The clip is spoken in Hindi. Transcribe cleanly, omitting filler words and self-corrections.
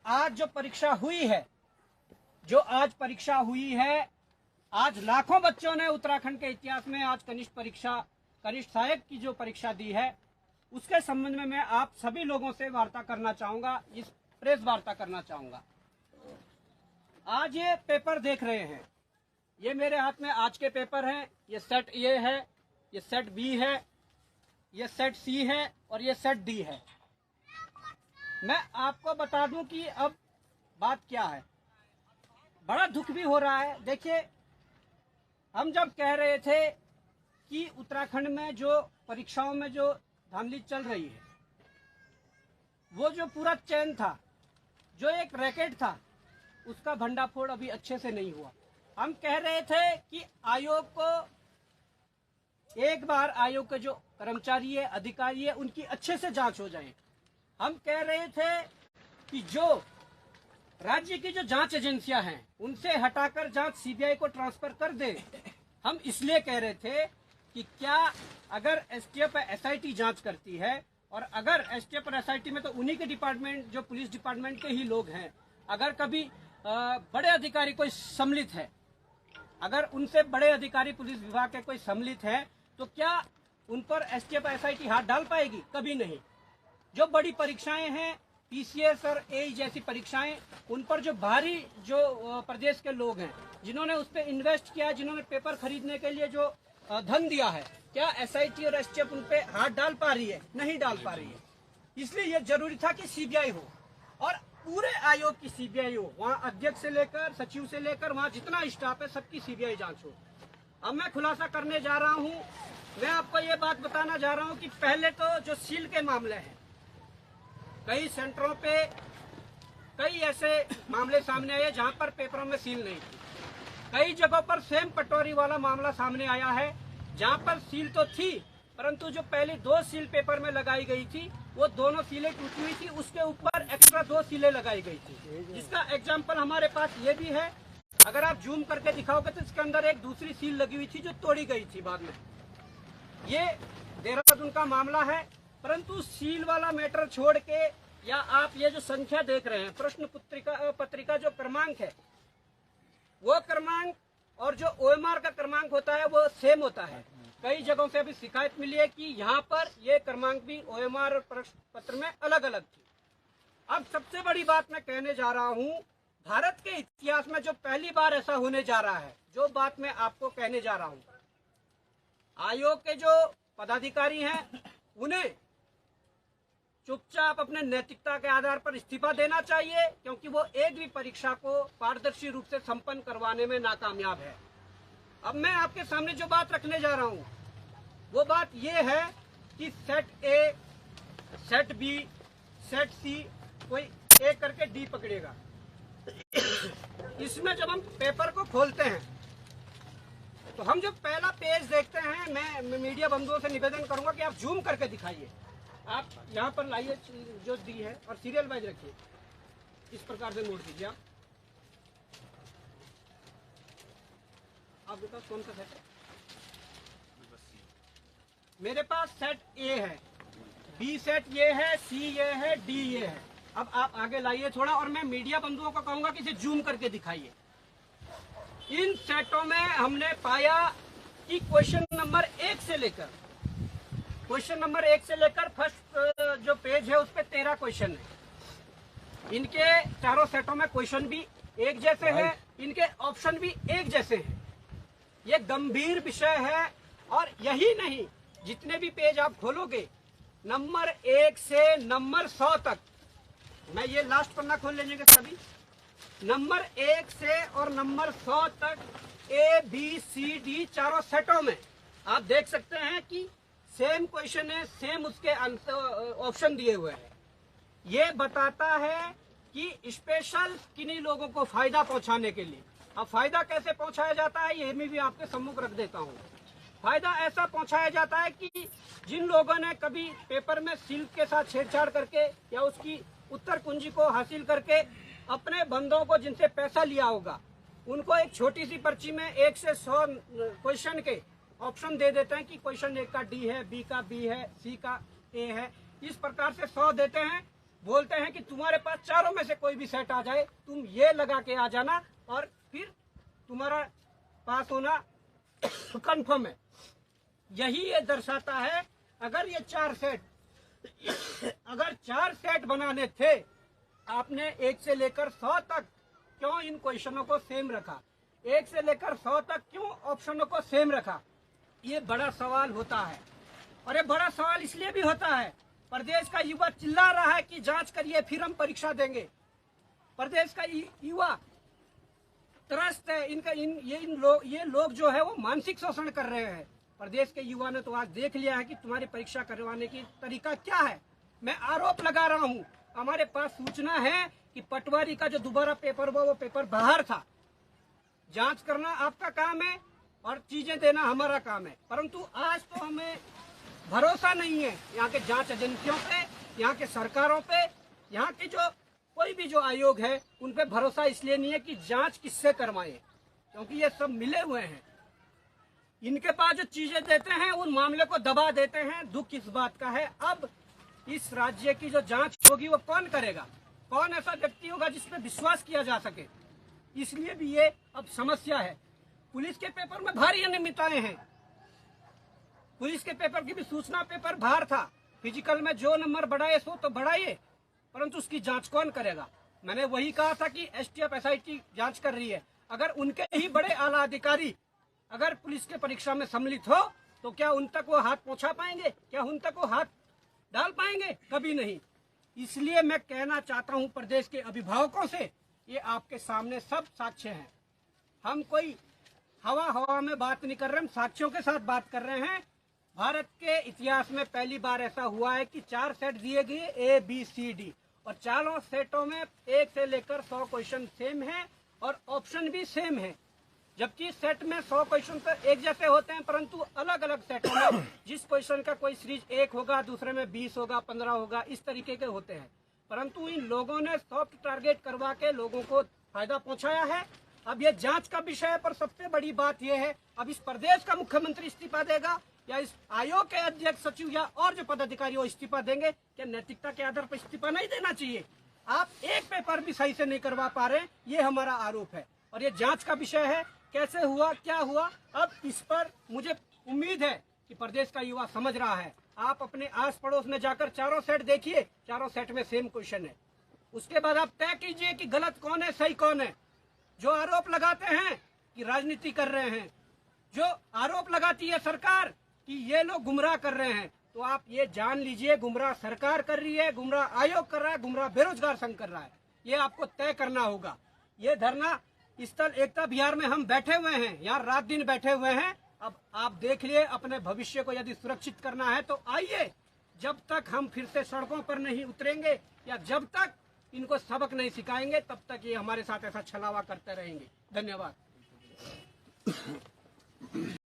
आज जो परीक्षा हुई है, आज लाखों बच्चों ने उत्तराखंड के इतिहास में आज कनिष्ठ सहायक की जो परीक्षा दी है, उसके संबंध में मैं आप सभी लोगों से वार्ता करना चाहूंगा, इस प्रेस वार्ता करना चाहूंगा। आज ये पेपर देख रहे हैं, ये मेरे हाथ में आज के पेपर हैं। ये सेट ए है, ये सेट बी है, ये सेट सी है और ये सेट डी है। मैं आपको बता दूं कि अब बात क्या है, बड़ा दुख भी हो रहा है। देखिए, हम जब कह रहे थे कि उत्तराखंड में जो परीक्षाओं में जो धांधली चल रही है, वो जो पूरा चैन था, जो एक रैकेट था, उसका भंडाफोड़ अभी अच्छे से नहीं हुआ। हम कह रहे थे कि आयोग को एक बार आयोग के जो कर्मचारी है, अधिकारी है, उनकी अच्छे से जांच हो जाए। हम कह रहे थे कि जो राज्य की जो जांच एजेंसियां हैं, उनसे हटाकर जांच सीबीआई को ट्रांसफर कर दे। हम इसलिए कह रहे थे कि क्या अगर एसटीएफ एसआईटी जांच करती है, और अगर एसटीएफ और एसआईटी में तो उन्हीं के डिपार्टमेंट, जो पुलिस डिपार्टमेंट के ही लोग हैं, अगर कभी बड़े अधिकारी कोई सम्मिलित है, अगर उनसे बड़े अधिकारी पुलिस विभाग के कोई सम्मिलित है, तो क्या उन पर एसटीएफ एसआईटी हाथ डाल पाएगी? कभी नहीं। जो बड़ी परीक्षाएं हैं, पीसीएस और एई जैसी परीक्षाएं, उन पर जो बाहरी जो प्रदेश के लोग हैं, जिन्होंने उस पर इन्वेस्ट किया, जिन्होंने पेपर खरीदने के लिए जो धन दिया है, क्या एसआईटी और एसटीएफ उन पे हाथ डाल पा रही है? नहीं डाल पा रही है। इसलिए यह जरूरी था कि सीबीआई हो, और पूरे आयोग की सीबीआई हो। वहाँ अध्यक्ष से लेकर सचिव से लेकर वहाँ जितना स्टाफ है, सबकी सीबीआई जांच हो। अब मैं खुलासा करने जा रहा हूँ, मैं आपको ये बात बताना जा रहा हूँ कि पहले तो जो सील के मामले हैं, कई सेंटरों पे कई ऐसे मामले सामने आए जहां पर पेपरों में सील नहीं थी। कई जगहों पर सेम पटोरी वाला मामला सामने आया है, जहां पर सील तो थी, परंतु जो पहले 2 सील पेपर में लगाई गई थी, वो दोनों सीलें टूटी हुई थी, उसके ऊपर एक्स्ट्रा 2 सीलें लगाई गई थी। जिसका एग्जाम्पल हमारे पास ये भी है। अगर आप जूम करके दिखाओगे तो इसके अंदर एक दूसरी सील लगी हुई थी, जो तोड़ी गई थी बाद में। ये देहरादून का मामला है। परंतु सील वाला मैटर छोड़ के, या आप ये जो संख्या देख रहे हैं, प्रश्न पत्रिका जो क्रमांक है, वो क्रमांक और जो ओएमआर का क्रमांक होता है, वो सेम होता है। कई जगहों से अभी शिकायत मिली है कि यहाँ पर ये क्रमांक भी ओएमआर और प्रश्न पत्र में अलग अलग थी। अब सबसे बड़ी बात मैं कहने जा रहा हूँ, भारत के इतिहास में जो पहली बार ऐसा होने जा रहा है, जो बात मैं आपको कहने जा रहा हूँ, आयोग के जो पदाधिकारी हैं, उन्हें चुपचाप अपने नैतिकता के आधार पर इस्तीफा देना चाहिए, क्योंकि वो एक भी परीक्षा को पारदर्शी रूप से संपन्न करवाने में नाकामयाब है। अब मैं आपके सामने जो बात रखने जा रहा हूँ, वो बात ये है कि set A, set B, set C, कोई ए करके डी पकड़ेगा। इसमें जब हम पेपर को खोलते हैं, तो हम जब पहला पेज देखते हैं, मैं मीडिया बंधुओं से निवेदन करूंगा कि आप जूम करके दिखाइए। आप यहाँ पर लाइए जो दी है, और सीरियल वाइज रखिए, इस प्रकार से मोड़ दीजिए। आप बताओ कौन सा सेट है? मेरे पास सेट ए है, बी सेट ये है, सी ये है, डी ये है। अब आप आगे लाइए थोड़ा, और मैं मीडिया बंधुओं को कहूंगा कि इसे जूम करके दिखाइए। इन सेटों में हमने पाया कि क्वेश्चन नंबर 1 से लेकर फर्स्ट जो पेज है, उस पे 13 क्वेश्चन है। इनके चारों सेटों में क्वेश्चन भी एक जैसे हैं, इनके ऑप्शन भी एक जैसे हैं। ये गंभीर विषय है। और यही नहीं, जितने भी पेज आप खोलोगे, नंबर 1 से नंबर 100 तक, मैं ये लास्ट पन्ना खोल लेंगे सभी, नंबर 1 से और नंबर 100 तक ए बी सी डी चारों सेटों में आप देख सकते हैं कि सेम क्वेश्चन है, सेम उसके ऑप्शन दिए हुए हैं। ये बताता है कि स्पेशल किन्हीं लोगों को फायदा पहुंचाने के लिए। अब फायदा कैसे पहुंचाया जाता है, ये मैं भी आपके सम्मुख रख देता हूँ। फायदा ऐसा पहुंचाया जाता है कि जिन लोगों ने कभी पेपर में सिल्क के साथ छेड़छाड़ करके या उसकी उत्तर कुंजी को हासिल करके अपने बंदों को जिनसे पैसा लिया होगा, उनको एक छोटी सी पर्ची में 1 से 100 क्वेश्चन के ऑप्शन दे देते हैं कि क्वेश्चन 1 का डी है, बी का बी है, सी का ए है। इस प्रकार से 100 देते हैं। बोलते हैं कि तुम्हारे पास चारों में से कोई भी सेट आ जाए, तुम ये लगा के आ जाना और फिर तुम्हारा पास होना कंफर्म है। यही ये दर्शाता है। अगर ये 4 सेट अगर 4 सेट बनाने थे, आपने 1 से लेकर 100 तक क्यों इन क्वेश्चनों को सेम रखा? 1 से लेकर 100 तक क्यों ऑप्शनों को सेम रखा? ये बड़ा सवाल होता है। और ये बड़ा सवाल इसलिए भी होता है, प्रदेश का युवा चिल्ला रहा है कि जांच करिए फिर हम परीक्षा देंगे। प्रदेश का युवा त्रस्त है। ये लोग जो है वो मानसिक शोषण कर रहे हैं। प्रदेश के युवा ने तो आज देख लिया है कि तुम्हारी परीक्षा करवाने की तरीका क्या है। मैं आरोप लगा रहा हूँ, हमारे पास सूचना है कि पटवारी का जो दोबारा पेपर हुआ वो पेपर बाहर था। जांच करना आपका काम है और चीजें देना हमारा काम है, परंतु आज तो हमें भरोसा नहीं है यहाँ के जांच एजेंसियों पे, यहाँ के सरकारों पे, यहाँ के जो कोई भी जो आयोग है उन पे भरोसा इसलिए नहीं है कि जांच किससे करवाएं, क्योंकि ये सब मिले हुए हैं। इनके पास जो चीजें देते हैं उन मामले को दबा देते हैं। दुख इस बात का है, अब इस राज्य की जो जांच होगी वो कौन करेगा? कौन ऐसा व्यक्ति होगा जिस पे विश्वास किया जा सके? इसलिए भी ये अब समस्या है। पुलिस के पेपर में भारी अनियमितताएं हैं। पुलिस के पेपर की भी सूचना पेपर बाहर था। फिजिकल में जो नंबर बढ़ाए सो तो बढ़ाइए, परंतु उसकी जांच कौन करेगा? मैंने वही कहा था कि एसटीएफ एसआईटी जांच कर रही है। अगर उनके ही बड़े आला अधिकारी अगर पुलिस के परीक्षा में सम्मिलित हो तो क्या उन तक वो हाथ पहुंचा पाएंगे? क्या उन तक वो हाथ डाल पाएंगे? कभी नहीं। इसलिए मैं कहना चाहता हूं प्रदेश के अभिभावकों से, ये आपके सामने सब साक्ष्य हैं। हम कोई हवा में बात नहीं कर रहे, हम साक्ष्यों के साथ बात कर रहे हैं। भारत के इतिहास में पहली बार ऐसा हुआ है कि 4 सेट दिए गए ABCD और चारों सेटों में 1 से लेकर 100 क्वेश्चन सेम है और ऑप्शन भी सेम है। जबकि सेट में 100 क्वेश्चन तो एक जैसे होते हैं, परंतु अलग अलग सेटों में जिस क्वेश्चन का कोई सीरीज 1 होगा, दूसरे में 20 होगा, 15 होगा, इस तरीके के होते हैं। परंतु इन लोगों ने सॉफ्ट टारगेट करवा के लोगों को फायदा पहुंचाया है। अब ये जांच का विषय है, पर सबसे बड़ी बात यह है, अब इस प्रदेश का मुख्यमंत्री इस्तीफा देगा या इस आयोग के अध्यक्ष सचिव या और जो पदाधिकारी वो इस्तीफा देंगे? क्या नैतिकता के आधार पर इस्तीफा नहीं देना चाहिए? आप एक पेपर भी सही से नहीं करवा पा रहे, ये हमारा आरोप है और ये जांच का विषय है। कैसे हुआ, क्या हुआ, अब इस पर मुझे उम्मीद है कि प्रदेश का युवा समझ रहा है। आप अपने आस पड़ोस में जाकर चारों सेट देखिए, चारों सेट में सेम क्वेश्चन है। उसके बाद आप तय कीजिए कि गलत कौन है, सही कौन है। जो आरोप लगाते हैं कि राजनीति कर रहे हैं, जो आरोप लगाती है सरकार कि ये लोग गुमराह कर रहे हैं, तो आप ये जान लीजिए गुमराह सरकार कर रही है, गुमराह आयोग कर रहा है, गुमराह बेरोजगार संघ कर रहा है। ये आपको तय करना होगा। ये धरना स्थल एकता विहार में हम बैठे हुए हैं, यहाँ रात दिन बैठे हुए हैं। अब आप देख लिए, अपने भविष्य को यदि सुरक्षित करना है तो आइए। जब तक हम फिर से सड़कों पर नहीं उतरेंगे या जब तक इनको सबक नहीं सिखाएंगे, तब तक ये हमारे साथ ऐसा छलावा करते रहेंगे। धन्यवाद।